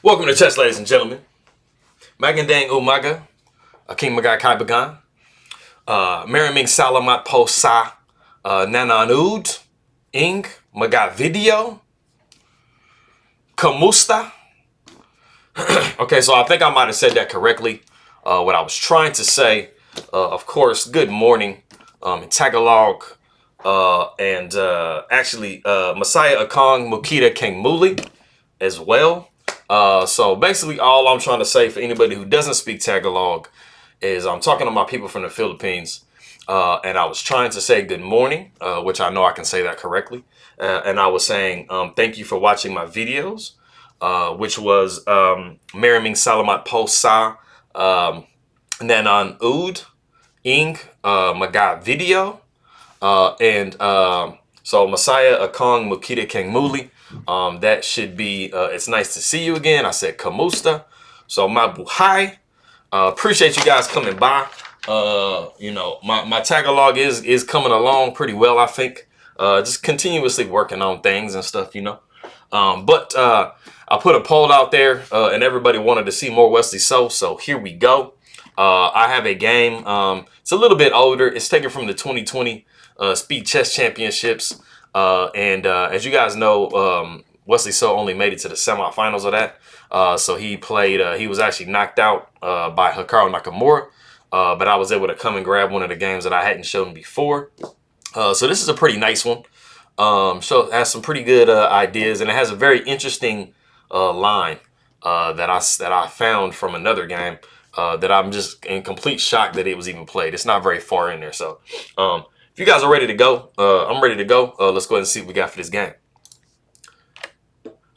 Welcome to chess, ladies and gentlemen. Magandang umaga, King Magay Kaibagan, Maraming Salamat po sa nanonood ing mga video. Kamusta? Okay, so I think I might have said that correctly. What I was trying to say, of course, good morning in Tagalog, and actually Masaya Akong Mukita King Muli as well. So basically all I'm trying to say for anybody who doesn't speak Tagalog is I'm talking to my people from the Philippines, and I was trying to say good morning, which I know I can say that correctly. And I was saying thank you for watching my videos, which was Maraming Salamat po sa nanonood ing mga video. And so Masaya Akong Mukita King Muli. That should be, it's nice to see you again. I said kamusta. So mabuhay. Appreciate you guys coming by. You know, my Tagalog is coming along pretty well, I think. Just continuously working on things and stuff, you know. But I put a poll out there and everybody wanted to see more Wesley so here we go. I have a game. It's a little bit older. It's taken from the 2020 Speed Chess Championships. And as you guys know, Wesley So only made it to the semifinals of that. So he played, he was actually knocked out by Hikaru Nakamura. But I was able to come and grab one of the games that I hadn't shown before. So this is a pretty nice one. So it has some pretty good ideas, and it has a very interesting line that I found from another game that I'm just in complete shock that it was even played. It's not very far in there. So if you guys are ready to go, I'm ready to go. Let's go ahead and see what we got for this game.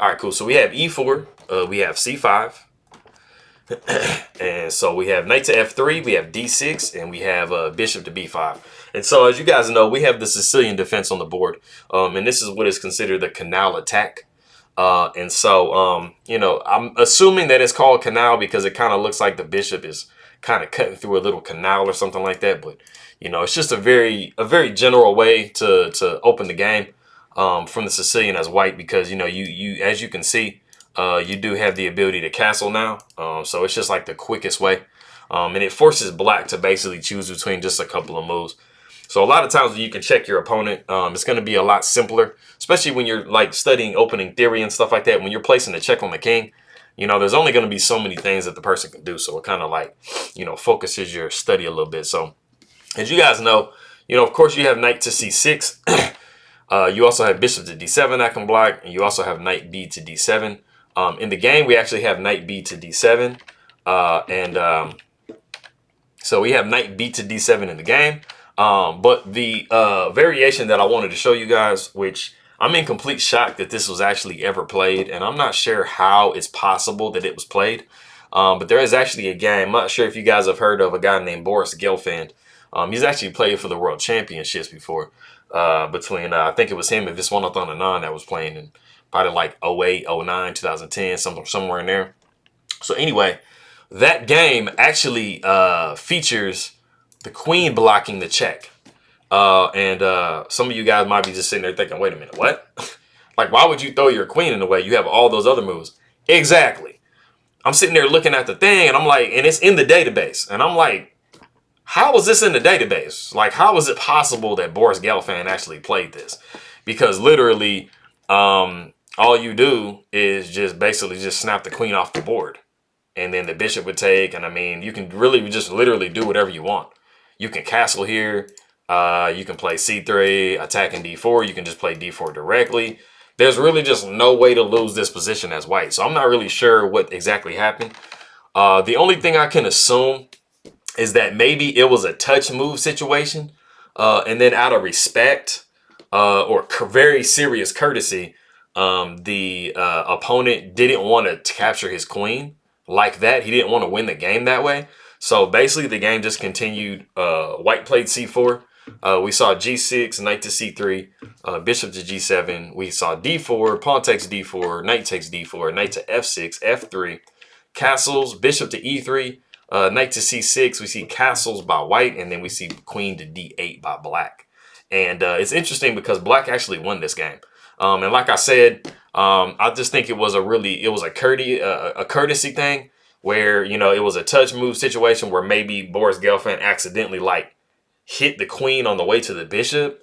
All right, cool. So we have e4, we have c5, and so we have knight to f3, we have d6, and we have bishop to b5. And so as you guys know, we have the Sicilian defense on the board, and this is what is considered the Canal attack. And so, you know, I'm assuming that it's called Canal because it kind of looks like the bishop is kind of cutting through a little canal or something like that. But you know, it's just a very general way to open the game from the Sicilian as white, because you know you as you can see, you do have the ability to castle now. So it's just like the quickest way, and it forces black to basically choose between just a couple of moves. So a lot of times when you can check your opponent, it's going to be a lot simpler, especially when you're like studying opening theory and stuff like that. When you're placing a check on the king, you know, there's only going to be so many things that the person can do. So it kind of like, you know, focuses your study a little bit. So as you guys know, you know, of course you have knight to c6. You also have bishop to d7 that can block, and you also have knight b to d7. In the game, we actually have knight b to d7. So we have knight b to d7 in the game. But the variation that I wanted to show you guys, which I'm in complete shock that this was actually ever played, and I'm not sure how it's possible that it was played. But there is actually a game. I'm not sure if you guys have heard of a guy named Boris Gelfand. He's actually played for the World Championships before, between, I think it was him and Viswanathan Anand that was playing in probably like 08, 09, 2010, somewhere in there. So anyway, that game actually features the queen blocking the check. And some of you guys might be just sitting there thinking, wait a minute, what? Like, why would you throw your queen in the way? You have all those other moves. Exactly. I'm sitting there looking at the thing, and I'm like, and it's in the database. And I'm like, how was this in the database? Like, how is it possible that Boris Gelfand actually played this? Because literally, all you do is just basically just snap the queen off the board. And then the bishop would take, and I mean, you can really just literally do whatever you want. You can castle here. You can play c3, attacking d4. You can just play d4 directly. There's really just no way to lose this position as white. So I'm not really sure what exactly happened. The only thing I can assume is that maybe it was a touch move situation. And then out of respect or very serious courtesy, the opponent didn't want to capture his queen like that. He didn't want to win the game that way. So basically the game just continued. White played c4. We saw g6, knight to c3, bishop to g7. We saw d4, pawn takes d4, knight takes d4, knight to f6, f3, castles, bishop to e3, knight to c6. We see castles by white, and then we see queen to d8 by black. And it's interesting because black actually won this game. And like I said, I just think it was a courtesy thing where, you know, it was a touch move situation where maybe Boris Gelfand accidentally like hit the queen on the way to the bishop.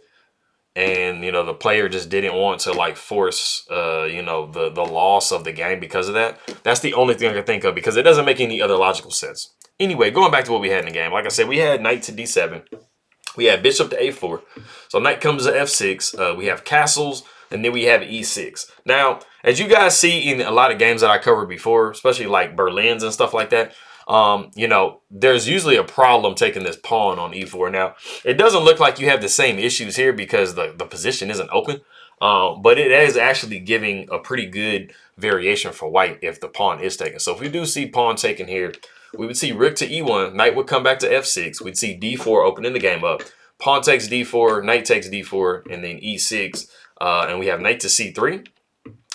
And, you know, the player just didn't want to like force, you know, the loss of the game because of that. That's the only thing I can think of because it doesn't make any other logical sense. Anyway, going back to what we had in the game. Like I said, we had knight to d7. We had bishop to a4. So knight comes to f6. We have castles, and then we have e6. Now, as you guys see in a lot of games that I covered before, especially like Berlins and stuff like that, you know, there's usually a problem taking this pawn on e4. Now, it doesn't look like you have the same issues here because the position isn't open. But it is actually giving a pretty good variation for white if the pawn is taken. So if we do see pawn taken here, we would see rook to e1, knight would come back to f6. We'd see d4 opening the game up. Pawn takes d4, knight takes d4, and then e6. And we have knight to c3,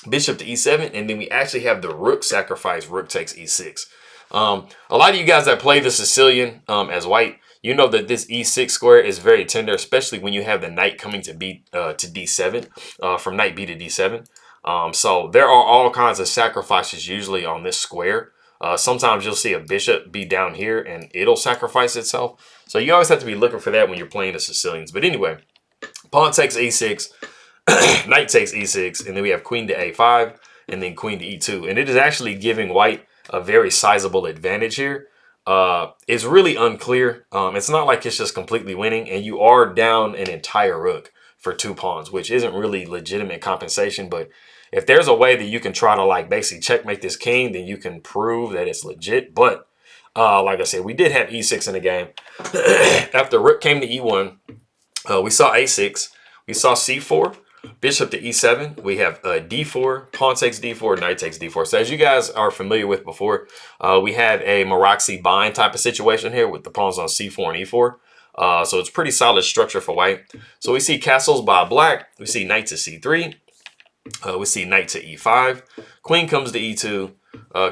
bishop to e7, and then we actually have the rook sacrifice, rook takes e6. A lot of you guys that play the Sicilian as white, you know that this e6 square is very tender, especially when you have the knight coming to d7, from knight b to d7. So there are all kinds of sacrifices usually on this square. Sometimes you'll see a bishop be down here and it'll sacrifice itself. So you always have to be looking for that when you're playing the Sicilians. But anyway, pawn takes e6, knight takes e6, and then we have queen to a5, and then queen to e2. And it is actually giving white a very sizable advantage here. It's really unclear. It's not like it's just completely winning, and you are down an entire rook for 2 pawns, which isn't really legitimate compensation. But if there's a way that you can try to like basically checkmate this king, then you can prove that it's legit. But like I said, we did have e6 in the game. After rook came to e1, we saw a6, we saw c4, bishop to e7. We have d4, pawn takes d4, knight takes d4. So as you guys are familiar with before, we had a Maroczy bind type of situation here with the pawns on c4 and e4. So it's pretty solid structure for white. So we see castles by black. We see knight to c3. We see knight to e5. Queen comes to e2.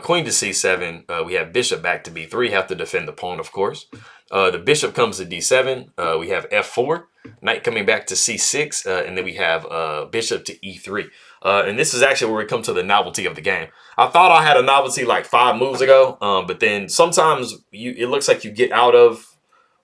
Queen to c7. We have bishop back to b3. Have to defend the pawn, of course. The bishop comes to d7. We have f4. Knight coming back to c6. And then we have bishop to e3. And this is actually where we come to the novelty of the game. I thought I had a novelty like 5 moves ago. But then sometimes it looks like you get out of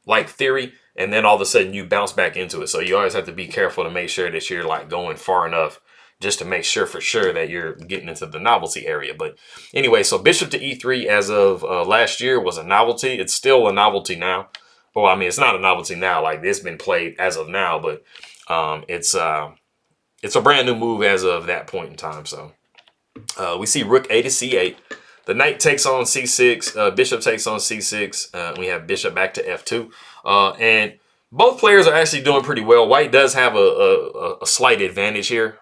like theory, and then all of a sudden you bounce back into it. So you always have to be careful to make sure that you're like going far enough just to make sure for sure that you're getting into the novelty area. But anyway, so bishop to e3 as of last year was a novelty. It's still a novelty now. Well, I mean, it's not a novelty now. Like, it's been played as of now, but it's a brand new move as of that point in time. So we see rook a to c8. The knight takes on c6. Bishop takes on c6. We have bishop back to f2. And both players are actually doing pretty well. White does have a slight advantage here.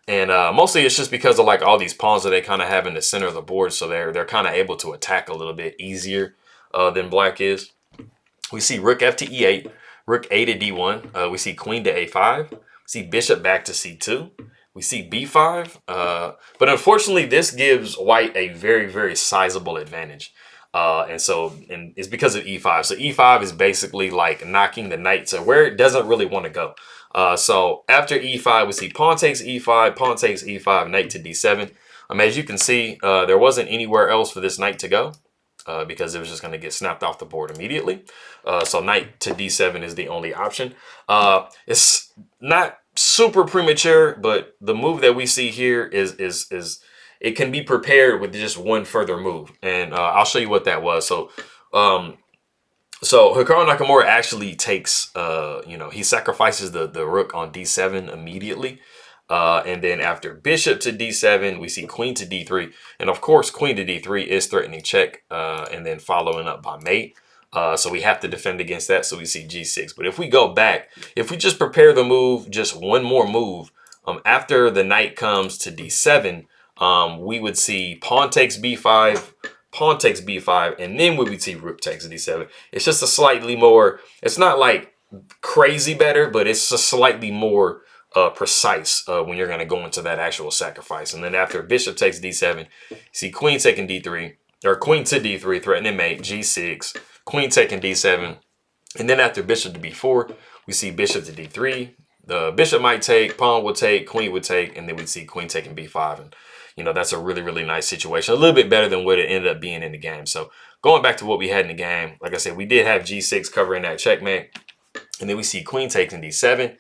And mostly it's just because of like all these pawns that they kind of have in the center of the board. So they're kind of able to attack a little bit easier than black is. We see rook f to e8, rook a to d1. We see queen to a5. We see bishop back to c2. We see b5. But unfortunately, this gives white a very, very sizable advantage. And it's because of e5. So e5 is basically like knocking the knight to where it doesn't really want to go. So after e5, we see pawn takes e5, pawn takes e5, knight to d7. As you can see, there wasn't anywhere else for this knight to go because it was just going to get snapped off the board immediately. So knight to d7 is the only option. It's not super premature, but the move that we see here is it can be prepared with just one further move, and I'll show you what that was. So Hikaru Nakamura actually takes he sacrifices the rook on d7 immediately, and then after bishop to d7 we see queen to d3, and of course queen to d3 is threatening check, and then following up by mate. So we have to defend against that. So we see g6. But if we go back, if we just prepare the move, just one more move, after the knight comes to d7, we would see pawn takes b5, pawn takes b5, and then we would see rook takes d7. It's just a slightly more, it's not like crazy better, but it's just slightly more precise when you're going to go into that actual sacrifice. And then after bishop takes d7, you see queen taking d3, or queen to d3, threatening mate, g6, queen taking d7, and then after bishop to b4, we see bishop to d3, the bishop might take, pawn would take, queen would take, and then we'd see queen taking b5. And, you know, that's a really, really nice situation. A little bit better than what it ended up being in the game. So going back to what we had in the game, like I said, we did have g6 covering that checkmate. And then we see queen taking d7,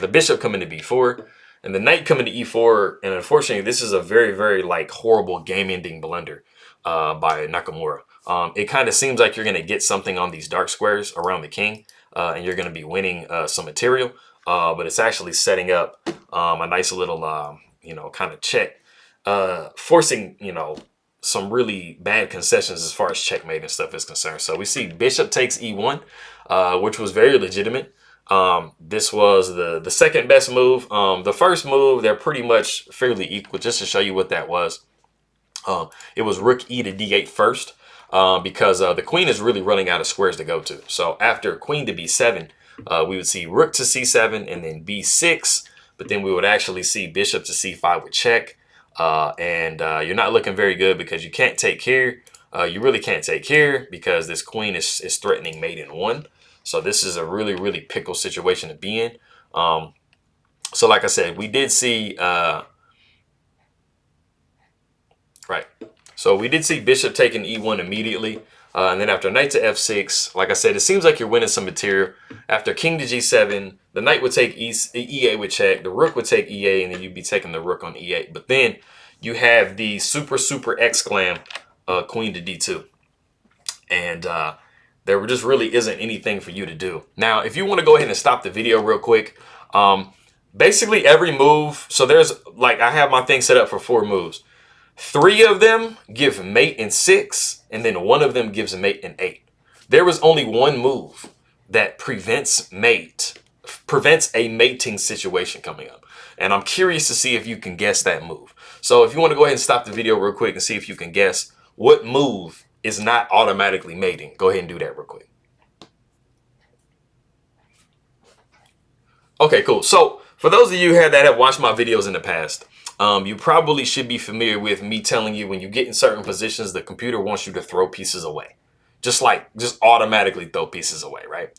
the bishop coming to b4, and the knight coming to e4. And unfortunately, this is a very, very like horrible game-ending blunder by Nakamura. It kind of seems like you're going to get something on these dark squares around the king, and you're going to be winning some material. But it's actually setting up a nice little, you know, kind of check, forcing, you know, some really bad concessions as far as checkmate and stuff is concerned. So we see bishop takes e1, which was very legitimate. This was the second best move. The first move, they're pretty much fairly equal. Just to show you what that was, it was rook e to d8 first, because the queen is really running out of squares to go to. So after queen to b7, we would see rook to c7 and then b6, but then we would actually see bishop to c5 with check. And you're not looking very good because you can't take here. You really can't take here because this queen is threatening mate in 1. So this is a really, really pickle situation to be in. So like I said, we did see, right. So we did see bishop taking e1 immediately. And then after knight to f6, like I said, it seems like you're winning some material. After king to g7, the knight would take e8 with check, the rook would take e8, and then you'd be taking the rook on e8. But then you have the super, super exclam queen to d2. And there just really isn't anything for you to do. Now, if you want to go ahead and stop the video real quick, basically every move, so there's like, I have my thing set up for 4 moves. 3 of them give mate in 6, and then 1 of them gives mate in 8. There was only 1 move that prevents a mating situation coming up. And I'm curious to see if you can guess that move. So if you want to go ahead and stop the video real quick and see if you can guess what move is not automatically mating, go ahead and do that real quick. Okay, cool. So for those of you here that have watched my videos in the past, you probably should be familiar with me telling you when you get in certain positions, the computer wants you to throw pieces away. Just automatically throw pieces away, right?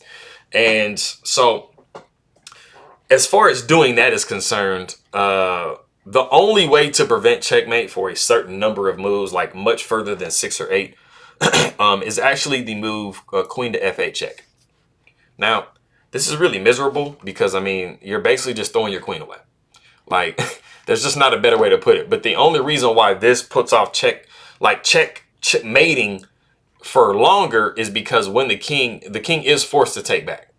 And so as far as doing that is concerned, the only way to prevent checkmate for a certain number of moves, like much further than 6 or 8, is actually the move queen to f8 check. Now, this is really miserable because, I mean, you're basically just throwing your queen away. Like, there's just not a better way to put it. But the only reason why this puts off checkmating for longer is because when the king is forced to take back.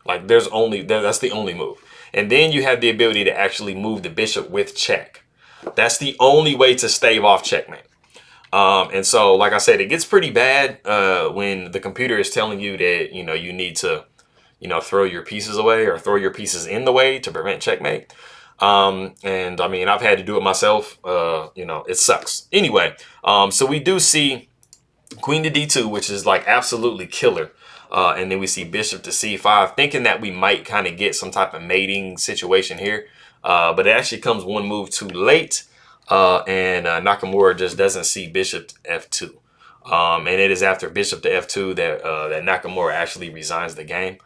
Like, that's the only move. And then you have the ability to actually move the bishop with check. That's the only way to stave off checkmate. And so, like I said, it gets pretty bad when the computer is telling you that, you know, you need to, you know, throw your pieces away or throw your pieces in the way to prevent checkmate. And I mean, I've had to do it myself. You know, it sucks. Anyway, so we do see queen to d2, which is like absolutely killer. And then we see bishop to c5, thinking that we might kind of get some type of mating situation here. But it actually comes 1 move too late. And Nakamura just doesn't see bishop to f2. And it is after bishop to f2 that Nakamura actually resigns the game.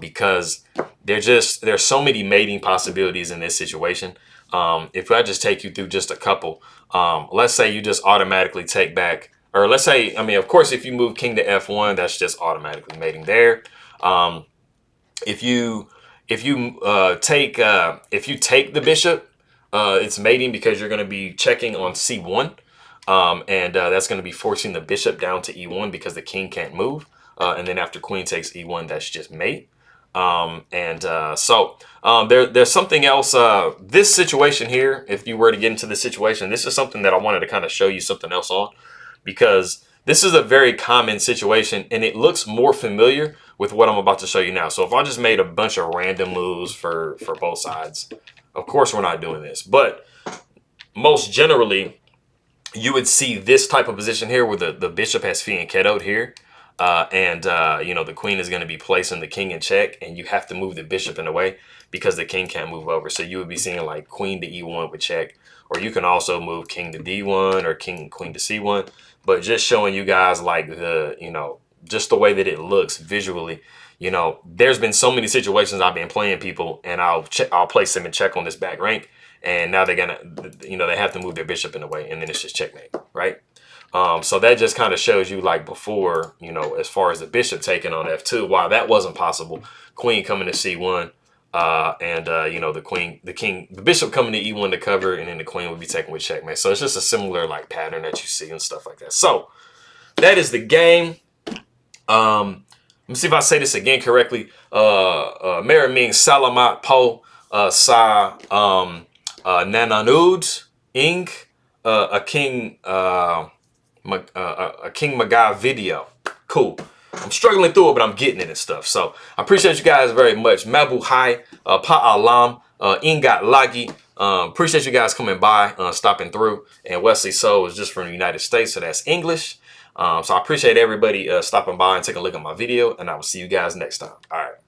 Because there's so many mating possibilities in this situation. If I just take you through just a couple, let's say you just automatically take back, or let's say, I mean, of course, if you move king to f1, that's just automatically mating there. If you take the bishop, it's mating because you're going to be checking on c1, and that's going to be forcing the bishop down to e1 because the king can't move. And then after queen takes e1, that's just mate. There's something else. This situation here, if you were to get into this situation, this is something that I wanted to kind of show you something else on, because this is a very common situation and it looks more familiar with what I'm about to show you now. So if I just made a bunch of random moves for both sides, of course we're not doing this, but most generally you would see this type of position here where the bishop has fianchettoed here. You know, the queen is going to be placing the king in check, and you have to move the bishop in the way because the king can't move over. So you would be seeing like queen to e1 with check, or you can also move king to d1 or queen to c1. But just showing you guys like you know, just the way that it looks visually, You know, there's been so many situations I've been playing people, and I'll place them and check on this back rank, and now they're gonna, you know, they have to move their bishop in the way, and then it's just checkmate, right? So that just kind of shows you, like, before, you know, as far as the bishop taking on f2, while that wasn't possible, queen coming to c1, you know, the bishop coming to e1 to cover, and then the queen would be taken with checkmate. So it's just a similar, like, pattern that you see and stuff like that. So that is the game. Let me see if I say this again correctly. Meraming Salamat Po sa Nananud Ing a King Maga video. Cool. I'm struggling through it, but I'm getting it and stuff. So I appreciate you guys very much. Mabu Hai, Pa'alam, Ingat Lagi. Appreciate you guys coming by, stopping through. And Wesley So is just from the United States, so that's English. So I appreciate everybody stopping by and taking a look at my video, and I will see you guys next time. All right.